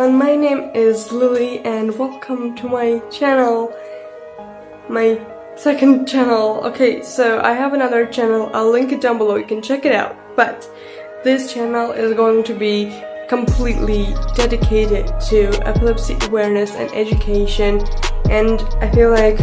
everyone, my name is Lily and welcome to my channel, my second channel. Okay, so I have another channel, I'll link it down below, you can check it out, but this channel is going to be completely dedicated to epilepsy awareness and education, and I feel like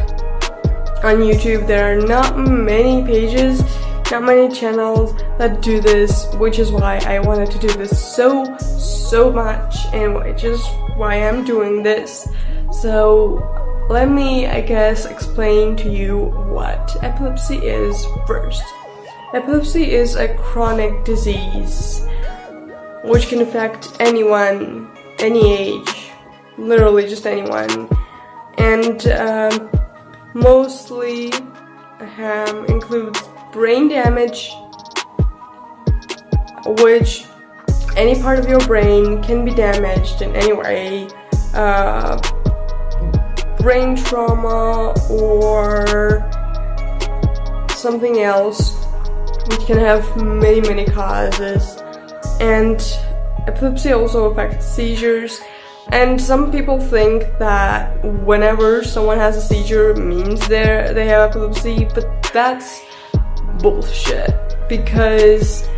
on YouTube there are not many pages, not many channels that do this, which is why I wanted to do this so much, and which is why I'm doing this. So let me, I guess, explain to you what epilepsy is first. Epilepsy is a chronic disease which can affect anyone, any age, literally just anyone, and mostly includes brain damage, which any part of your brain can be damaged in any way, brain trauma or something else, which can have many causes. And epilepsy also affects seizures, and some people think that whenever someone has a seizure it means they have epilepsy, but that's bullshit, because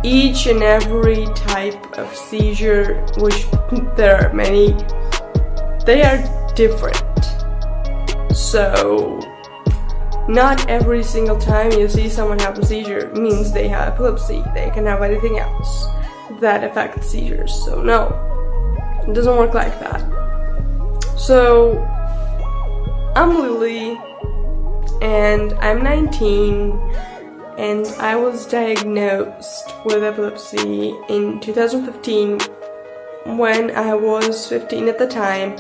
each and every type of seizure, which there are many, they are different. So not every single time you see someone have a seizure means they have epilepsy. They can have anything else that affects seizures. So no, it doesn't work like that. So I'm Lily and I'm 19, and I was diagnosed with epilepsy in 2015 when I was 15 at the time.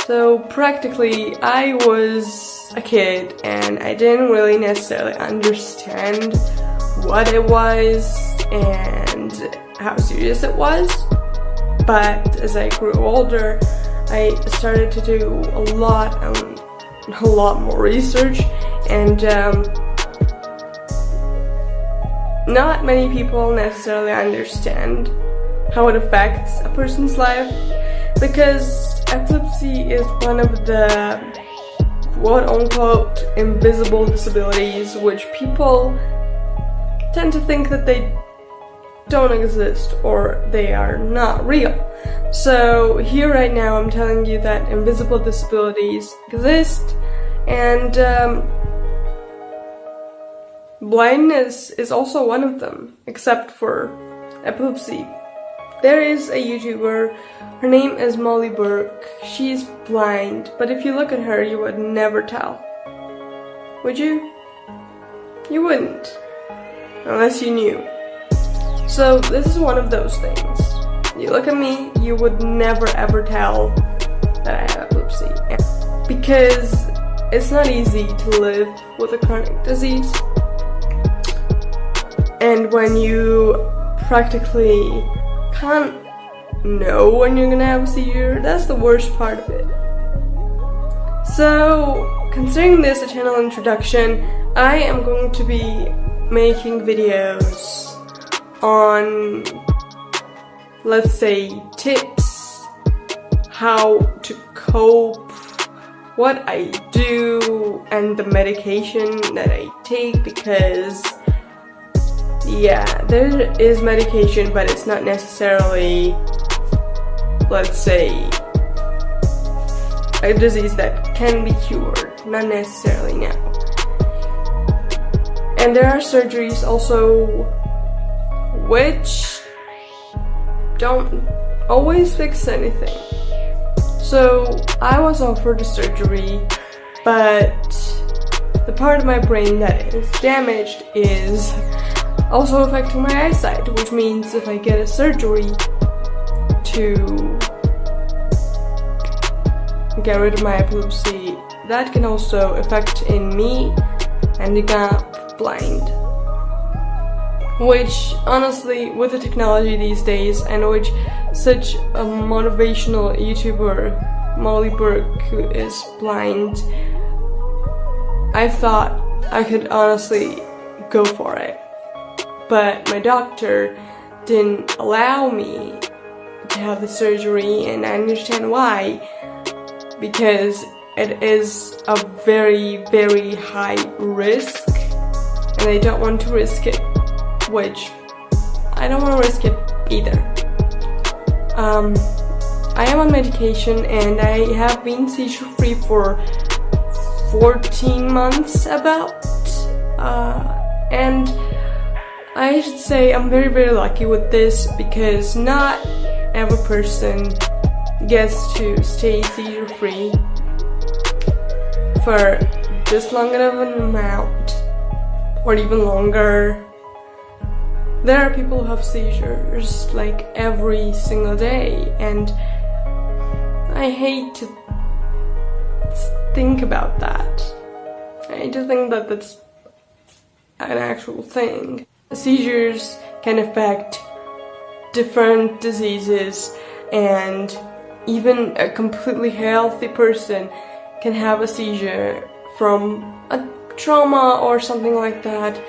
So practically I was a kid and I didn't really necessarily understand what it was and how serious it was. But as I grew older, I started to do a lot more research, and not many people necessarily understand how it affects a person's life, because epilepsy is one of the quote-unquote invisible disabilities, which people tend to think that they don't exist or they are not real. So here right now I'm telling you that invisible disabilities exist, and blindness is also one of them, except for epilepsy. There is a YouTuber, her name is Molly Burke. She's blind, but if you look at her you would never tell. Would you? You wouldn't, unless you knew. So this is one of those things. You look at me, you would never ever tell that I have epilepsy, because it's not easy to live with a chronic disease. And when you practically can't know when you're gonna have a seizure, that's the worst part of it. So, considering this a channel introduction, I am going to be making videos on, let's say, tips, how to cope, what I do, and the medication that I take, because yeah, there is medication, but it's not necessarily, let's say, a disease that can be cured, not necessarily now. And there are surgeries also which don't always fix anything. So I was offered a surgery, but the part of my brain that is damaged is also affecting my eyesight, which means if I get a surgery to get rid of my epilepsy, that can also affect in me and ending up blind. Which, honestly, with the technology these days, and which such a motivational YouTuber, Molly Burke, who is blind, I thought I could honestly go for it. But my doctor didn't allow me to have the surgery, and I understand why, because it is a very, very high risk, and I don't want to risk it, which I don't want to risk it either. I am on medication, and I have been seizure-free for 14 months about, and I should say I'm very, very lucky with this, because not every person gets to stay seizure-free for this long of an amount, or even longer. There are people who have seizures like every single day, and I hate to think about that. I hate to think that that's an actual thing. Seizures can affect different diseases, and even a completely healthy person can have a seizure from a trauma or something like that.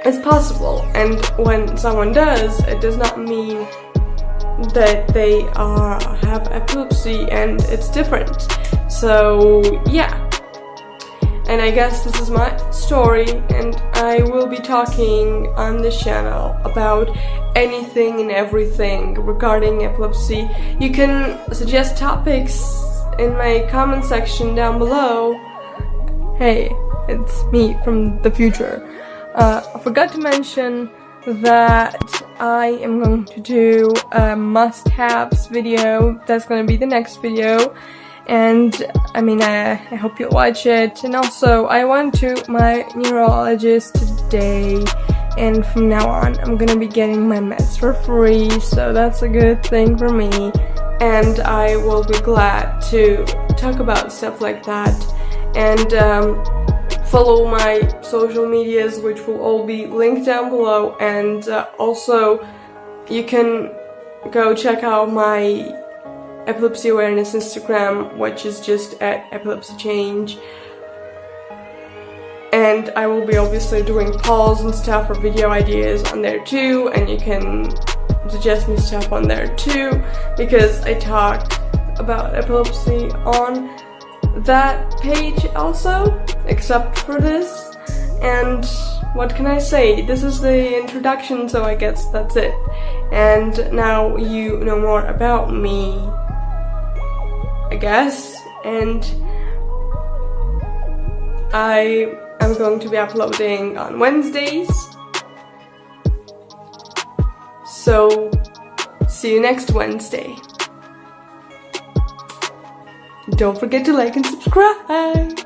It's possible, and when someone does, it does not mean that they have epilepsy, and it's different. So yeah, and I guess this is my story, and I will be talking on this channel about anything and everything regarding epilepsy. You can suggest topics in my comment section down below. Hey, it's me from the future. I forgot to mention that I am going to do a must-haves video. That's going to be the next video, and I mean, I hope you'll watch it. And also, I went to my neurologist today, and from now on I'm gonna be getting my meds for free, so that's a good thing for me, and I will be glad to talk about stuff like that. And follow my social medias, which will all be linked down below, and also you can go check out my epilepsy awareness Instagram, which is just at epilepsy-change, and I will be obviously doing polls and stuff or video ideas on there too, and you can suggest me stuff on there too, because I talk about epilepsy on that page also, except for this. And what can I say? This is the introduction, so I guess that's it. And now you know more about me, I guess. And I am going to be uploading on Wednesdays. So see you next Wednesday. Don't forget to like and subscribe.